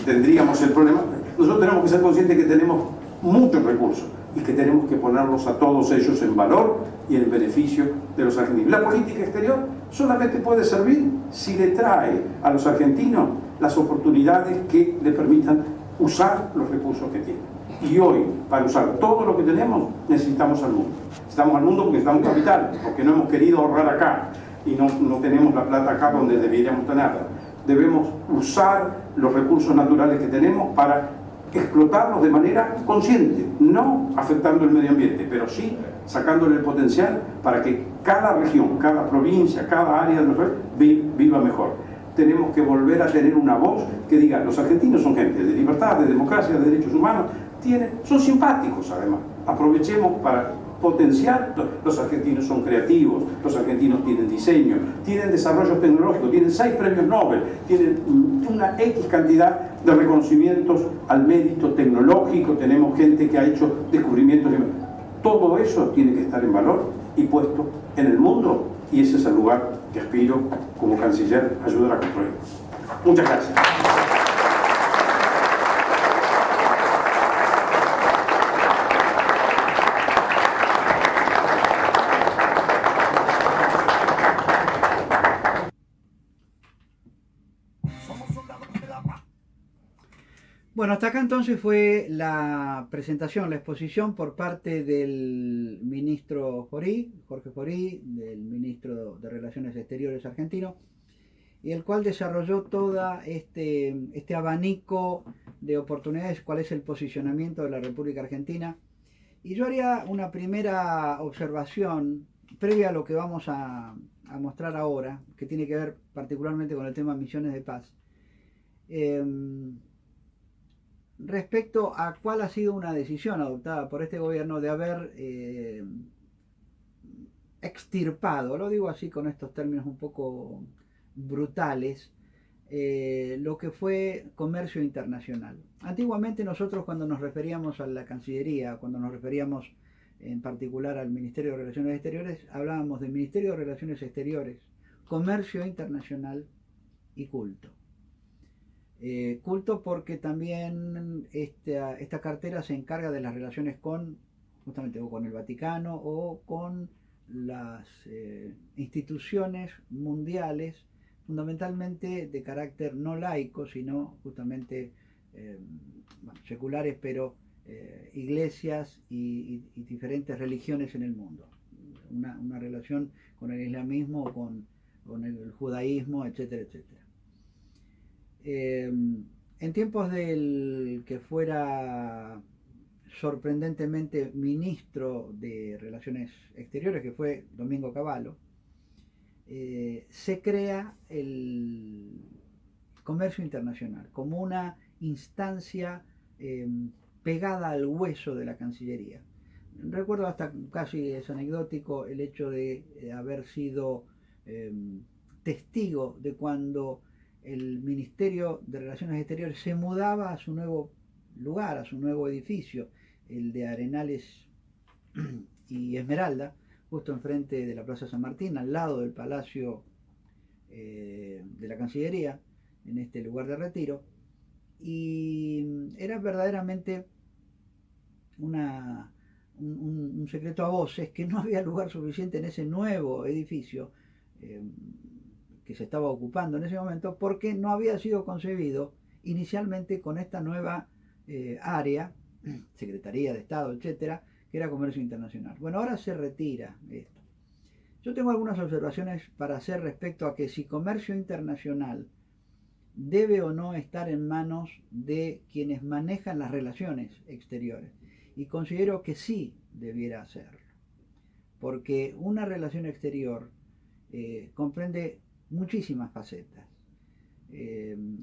tendríamos el problema. Nosotros tenemos que ser conscientes que tenemos muchos recursos y que tenemos que ponerlos a todos ellos en valor y en beneficio de los argentinos. La política exterior solamente puede servir si le trae a los argentinos las oportunidades que le permitan usar los recursos que tienen. Y hoy, para usar todo lo que tenemos, necesitamos al mundo. Necesitamos al mundo porque necesitamos capital, porque no hemos querido ahorrar acá y no tenemos la plata acá donde deberíamos tenerla. Debemos usar los recursos naturales que tenemos para explotarlos de manera consciente, no afectando el medio ambiente, pero sí sacándole el potencial para que cada región, cada provincia, cada área de nuestro país viva mejor. Tenemos que volver a tener una voz que diga, los argentinos son gente de libertad, de democracia, de derechos humanos, son simpáticos además. Aprovechemos para potenciar. Los argentinos son creativos, los argentinos tienen diseño, tienen desarrollo tecnológico, tienen 6 premios Nobel, tienen una X cantidad de reconocimientos al mérito tecnológico, tenemos gente que ha hecho descubrimientos. Todo eso tiene que estar en valor y puesto en el mundo, y ese es el lugar que aspiro como canciller a ayudar a construir. Muchas gracias. Bueno, hasta acá entonces fue la presentación, la exposición por parte del ministro Jorge Jorí, del ministro de Relaciones Exteriores argentino, y el cual desarrolló todo este abanico de oportunidades, cuál es el posicionamiento de la República Argentina. Y yo haría una primera observación previa a lo que vamos a mostrar ahora, que tiene que ver particularmente con el tema misiones de paz. Respecto a cuál ha sido una decisión adoptada por este gobierno de haber extirpado, lo digo así con estos términos un poco brutales, lo que fue comercio internacional. Antiguamente nosotros, cuando nos referíamos a la Cancillería, cuando nos referíamos en particular al Ministerio de Relaciones Exteriores, hablábamos del Ministerio de Relaciones Exteriores, comercio internacional y culto. Culto porque también esta cartera se encarga de las relaciones justamente o con el Vaticano o con las instituciones mundiales, fundamentalmente de carácter no laico, sino justamente seculares, pero iglesias y diferentes religiones en el mundo. Una relación con el islamismo o con el judaísmo, etcétera, etcétera. En tiempos del que fuera sorprendentemente ministro de Relaciones Exteriores, que fue Domingo Cavallo, se crea el comercio internacional como una instancia pegada al hueso de la Cancillería. Recuerdo hasta casi es anecdótico el hecho de haber sido testigo de cuando el Ministerio de Relaciones Exteriores se mudaba a su nuevo lugar, a su nuevo edificio, el de Arenales y Esmeralda, justo enfrente de la Plaza San Martín, al lado del Palacio de la Cancillería, en este lugar de retiro, y era verdaderamente un secreto a voces que no había lugar suficiente en ese nuevo edificio que se estaba ocupando en ese momento, porque no había sido concebido inicialmente con esta nueva área, Secretaría de Estado, etcétera, que era comercio internacional. Bueno, ahora se retira esto. Yo tengo algunas observaciones para hacer respecto a que si comercio internacional debe o no estar en manos de quienes manejan las relaciones exteriores. Y considero que sí debiera hacerlo, porque una relación exterior comprende muchísimas facetas.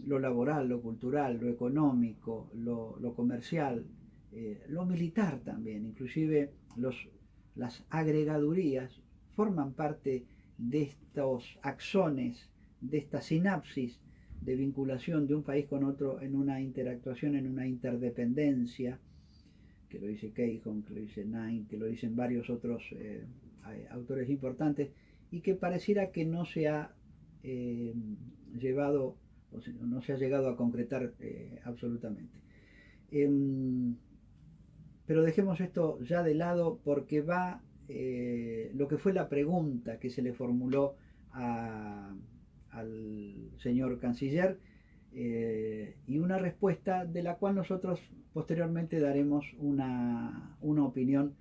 Lo laboral, lo cultural, lo económico, lo comercial, lo militar también, inclusive las agregadurías forman parte de estos axones, de esta sinapsis de vinculación de un país con otro en una interactuación, en una interdependencia, que lo dice Keyhoe, que lo dice Nain, que lo dicen varios otros autores importantes, y que pareciera que no se ha llevado, o sea, no se ha llegado a concretar absolutamente. Pero dejemos esto ya de lado porque va lo que fue la pregunta que se le formuló al señor canciller y una respuesta de la cual nosotros posteriormente daremos una opinión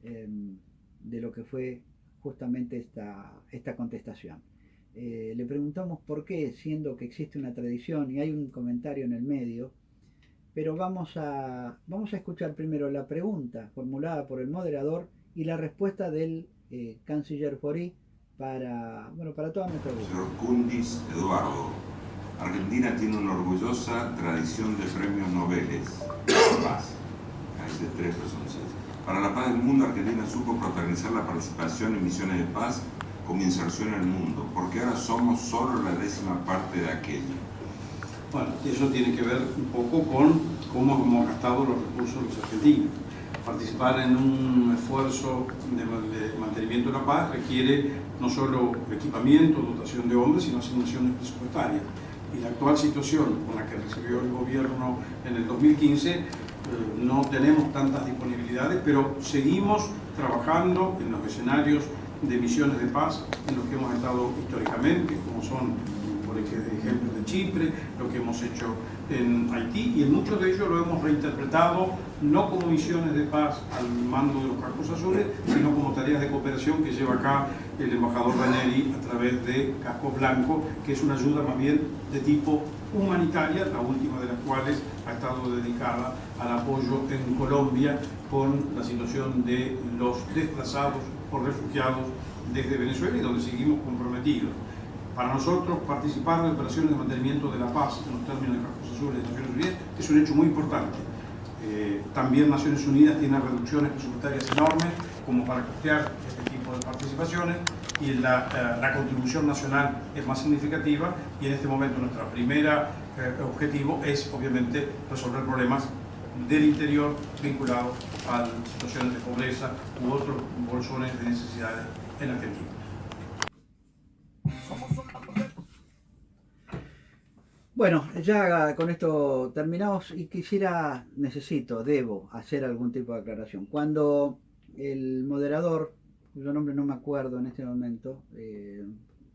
de lo que fue justamente esta contestación. Le preguntamos por qué, siendo que existe una tradición y hay un comentario en el medio, pero vamos a escuchar primero la pregunta formulada por el moderador y la respuesta del canciller Fauré para toda nuestra audiencia. Señor Kundis Eduardo, Argentina tiene una orgullosa tradición de premios Nobel de paz. Ahí se tres personas. Para la paz del mundo, Argentina supo protagonizar la participación en misiones de paz como inserción en el mundo, porque ahora somos solo la 10ª parte de aquello. Bueno, eso tiene que ver un poco con cómo hemos gastado los recursos los argentinos. Participar en un esfuerzo de mantenimiento de la paz requiere no solo equipamiento, dotación de hombres, sino asignaciones presupuestarias. Y la actual situación con la que recibió el gobierno en el 2015, no tenemos tantas disponibilidades, pero seguimos trabajando en los escenarios de misiones de paz en los que hemos estado históricamente, como son, por ejemplo, de Chipre, lo que hemos hecho en Haití, y en muchos de ellos lo hemos reinterpretado no como misiones de paz al mando de los cascos azules, sino como tareas de cooperación que lleva acá el embajador Ranieri a través de Casco Blanco, que es una ayuda más bien de tipo humanitaria, la última de las cuales ha estado dedicada al apoyo en Colombia con la situación de los desplazados o refugiados desde Venezuela, y donde seguimos comprometidos. Para nosotros, participar en operaciones de mantenimiento de la paz en los términos de Cascos Azules de Naciones Unidas es un hecho muy importante. También Naciones Unidas tiene reducciones presupuestarias enormes como para costear este tipo de participaciones, y la contribución nacional es más significativa, y en este momento nuestro primer objetivo es obviamente resolver problemas del interior vinculados a situaciones de pobreza u otros bolsones de necesidades en Argentina. Bueno, ya con esto terminamos y debo hacer algún tipo de aclaración. Cuando el moderador, cuyo nombre no me acuerdo en este momento,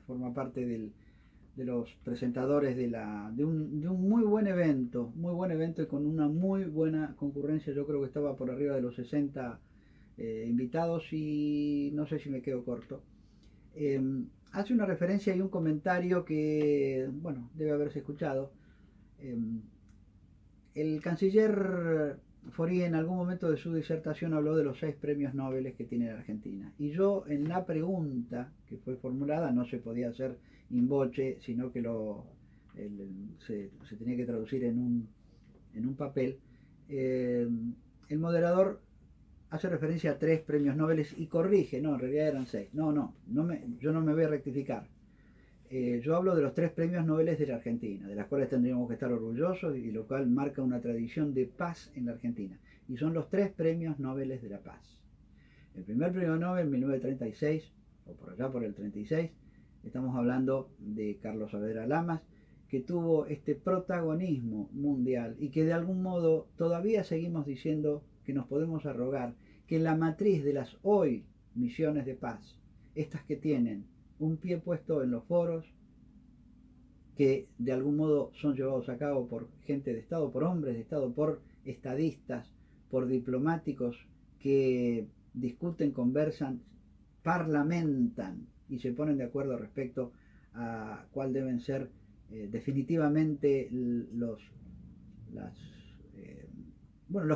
forma parte de los presentadores de un muy buen evento y con una muy buena concurrencia. Yo creo que estaba por arriba de los 60 invitados, y no sé si me quedo corto. Hace una referencia y un comentario que, bueno, debe haberse escuchado. El canciller Fauré en algún momento de su disertación habló de los 6 premios Nobel que tiene la Argentina. Y yo, en la pregunta que fue formulada, no se podía hacer in voce, sino que se tenía que traducir en un papel. El moderador hace referencia a 3 premios Nobel y corrige, no, en realidad eran 6. Yo no me voy a rectificar. Yo hablo de los 3 premios Nobel de la Argentina, de las cuales tendríamos que estar orgullosos, y lo cual marca una tradición de paz en la Argentina. Y son los 3 premios Nobel de la paz. El primer premio Nobel en 1936, o por allá por el 36, estamos hablando de Carlos Saavedra Lamas, que tuvo este protagonismo mundial y que de algún modo todavía seguimos diciendo que nos podemos arrogar que la matriz de las hoy misiones de paz, estas que tienen un pie puesto en los foros, que de algún modo son llevados a cabo por gente de Estado, por hombres de Estado, por estadistas, por diplomáticos que discuten, conversan, parlamentan y se ponen de acuerdo respecto a cuál deben ser definitivamente los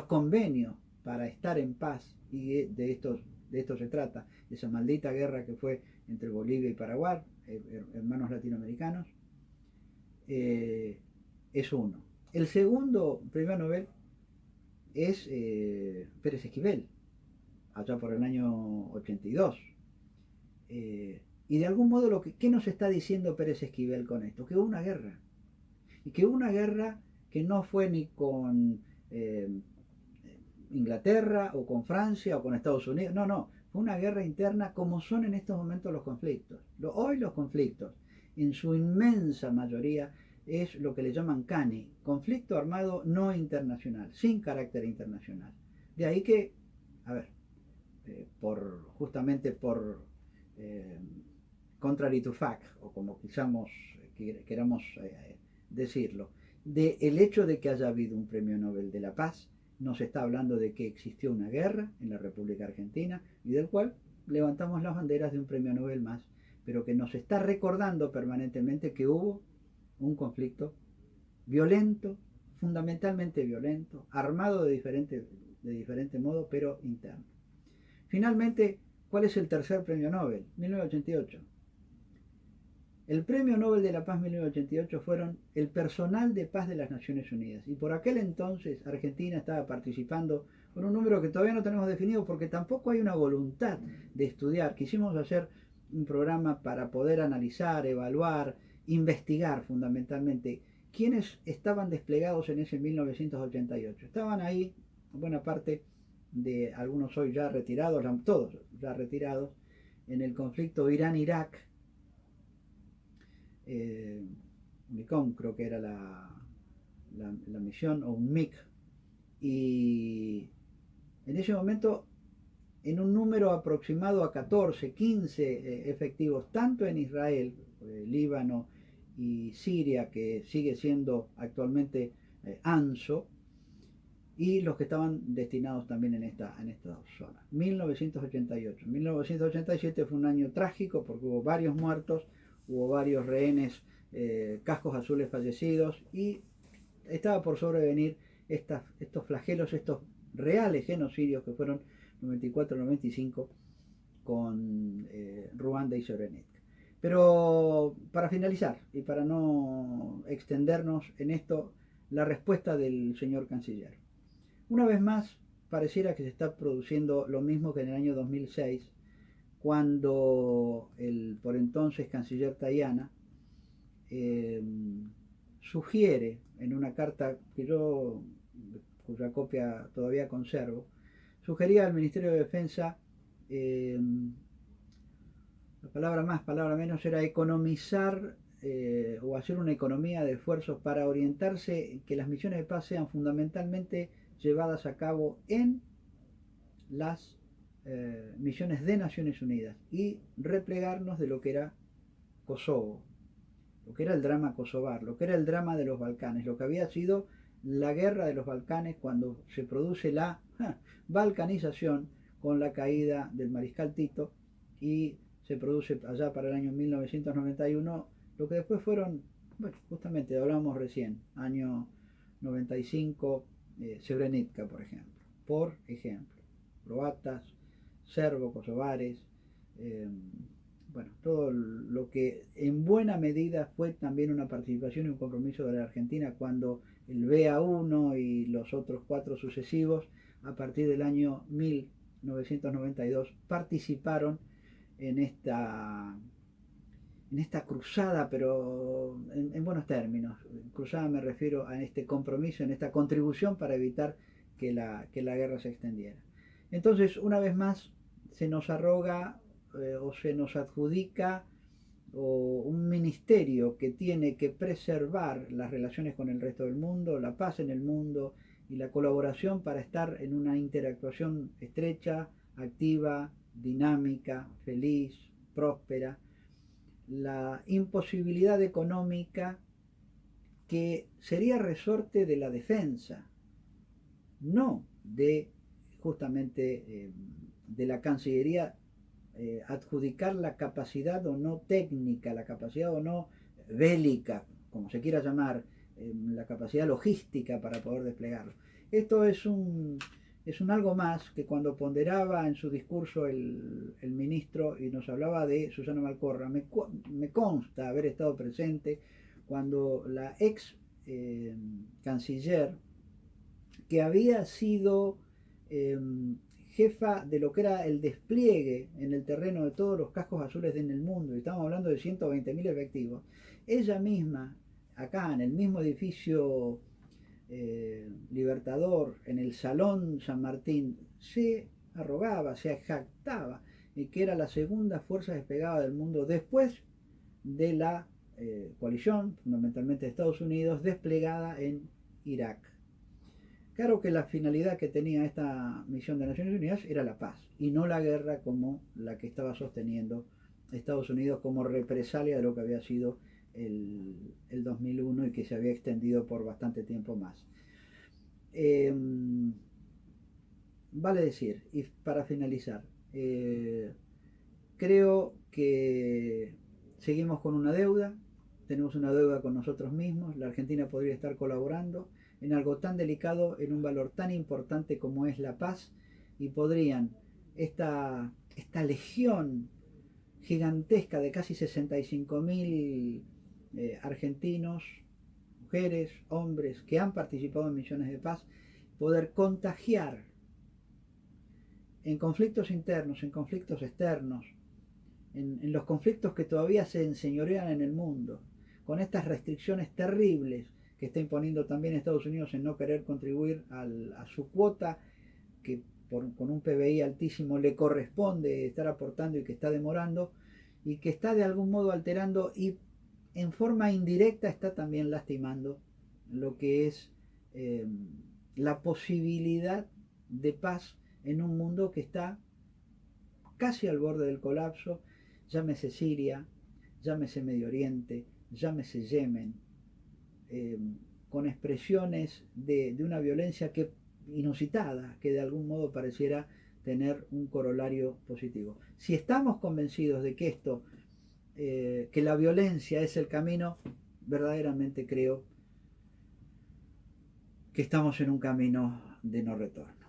convenios para estar en paz. Y de esto se trata, de esa maldita guerra que fue entre Bolivia y Paraguay, hermanos latinoamericanos. Es uno. El segundo premio Nobel es Pérez Esquivel, allá por el año 82. Y de algún modo, ¿qué nos está diciendo Pérez Esquivel con esto? Que hubo una guerra. Y que hubo una guerra que no fue ni con Inglaterra o con Francia o con Estados Unidos. No. Fue una guerra interna, como son en estos momentos los conflictos. Hoy los conflictos, en su inmensa mayoría, es lo que le llaman CANI, conflicto armado no internacional, sin carácter internacional. De ahí que, justamente por contrary to fact, o como queramos decirlo, el hecho de que haya habido un premio Nobel de la Paz nos está hablando de que existió una guerra en la República Argentina y del cual levantamos las banderas de un premio Nobel más, pero que nos está recordando permanentemente que hubo un conflicto violento, fundamentalmente violento, armado de diferente modo, pero interno. Finalmente, ¿cuál es el tercer premio Nobel? 1988. El Premio Nobel de la Paz 1988 fueron el personal de paz de las Naciones Unidas. Y por aquel entonces Argentina estaba participando con un número que todavía no tenemos definido porque tampoco hay una voluntad de estudiar. Quisimos hacer un programa para poder analizar, evaluar, investigar fundamentalmente quiénes estaban desplegados en ese 1988. Estaban ahí buena parte de algunos hoy ya retirados, todos ya retirados, en el conflicto Irán-Irak. UNICOM creo que era la misión, o un MIC, y en ese momento en un número aproximado a 14, 15 efectivos, tanto en Israel, Líbano y Siria, que sigue siendo actualmente ANSO, y los que estaban destinados también en esta zona. 1988. 1987 fue un año trágico porque hubo varios muertos, hubo varios rehenes, cascos azules fallecidos, y estaba por sobrevenir estos flagelos, estos reales genocidios que fueron 94-95 con Ruanda y Srebrenica. Pero para finalizar y para no extendernos en esto, la respuesta del señor canciller. Una vez más, pareciera que se está produciendo lo mismo que en el año 2006, cuando el por entonces canciller Tajani sugiere en una carta cuya copia todavía conservo, sugería al Ministerio de Defensa, la palabra más, palabra menos, era economizar o hacer una economía de esfuerzos para orientarse que las misiones de paz sean fundamentalmente llevadas a cabo en las misiones de Naciones Unidas y replegarnos de lo que era Kosovo, lo que era el drama kosovar, lo que era el drama de los Balcanes, lo que había sido la guerra de los Balcanes cuando se produce la balcanización con la caída del mariscal Tito, y se produce allá para el año 1991 lo que después fueron, bueno, justamente hablábamos recién, año 95, Srebrenica, por ejemplo, croatas, serbo-kosovares, bueno, todo lo que en buena medida fue también una participación y un compromiso de la Argentina cuando el BA1 y los otros 4 sucesivos, a partir del año 1992, participaron en esta cruzada, pero en buenos términos. Cruzada me refiero a este compromiso, en esta contribución para evitar que la guerra se extendiera. Entonces, una vez más, se nos arroga o se nos adjudica un ministerio que tiene que preservar las relaciones con el resto del mundo, la paz en el mundo y la colaboración para estar en una interactuación estrecha, activa, dinámica, feliz, próspera. La imposibilidad económica que sería resorte de la defensa, no de justamente de la Cancillería, adjudicar la capacidad o no técnica, la capacidad o no bélica, como se quiera llamar, la capacidad logística para poder desplegarlo. Esto es un algo más que cuando ponderaba en su discurso el ministro y nos hablaba de Susana Malcorra, me consta haber estado presente cuando la ex canciller, que había sido jefa de lo que era el despliegue en el terreno de todos los cascos azules en el mundo, y estamos hablando de 120.000 efectivos, ella misma, acá en el mismo edificio Libertador, en el Salón San Martín, se arrogaba, se jactaba de que era la segunda fuerza desplegada del mundo después de la coalición, fundamentalmente de Estados Unidos, desplegada en Irak. Claro que la finalidad que tenía esta misión de Naciones Unidas era la paz y no la guerra como la que estaba sosteniendo Estados Unidos como represalia de lo que había sido el 2001 y que se había extendido por bastante tiempo más. vale decir, y para finalizar, creo que seguimos con una deuda, tenemos una deuda con nosotros mismos, la Argentina podría estar colaborando en algo tan delicado, en un valor tan importante como es la paz, y podrían esta legión gigantesca de casi 65.000 argentinos, mujeres, hombres, que han participado en misiones de paz, poder contagiar en conflictos internos, en conflictos externos, en los conflictos que todavía se enseñorean en el mundo, con estas restricciones terribles que está imponiendo también Estados Unidos en no querer contribuir a su cuota, que con un PBI altísimo le corresponde estar aportando y que está demorando, y que está de algún modo alterando y en forma indirecta está también lastimando lo que es la posibilidad de paz en un mundo que está casi al borde del colapso, llámese Siria, llámese Medio Oriente, llámese Yemen, con expresiones de una violencia que inusitada, que de algún modo pareciera tener un corolario positivo. Si estamos convencidos de que esto, que la violencia es el camino, verdaderamente creo que estamos en un camino de no retorno.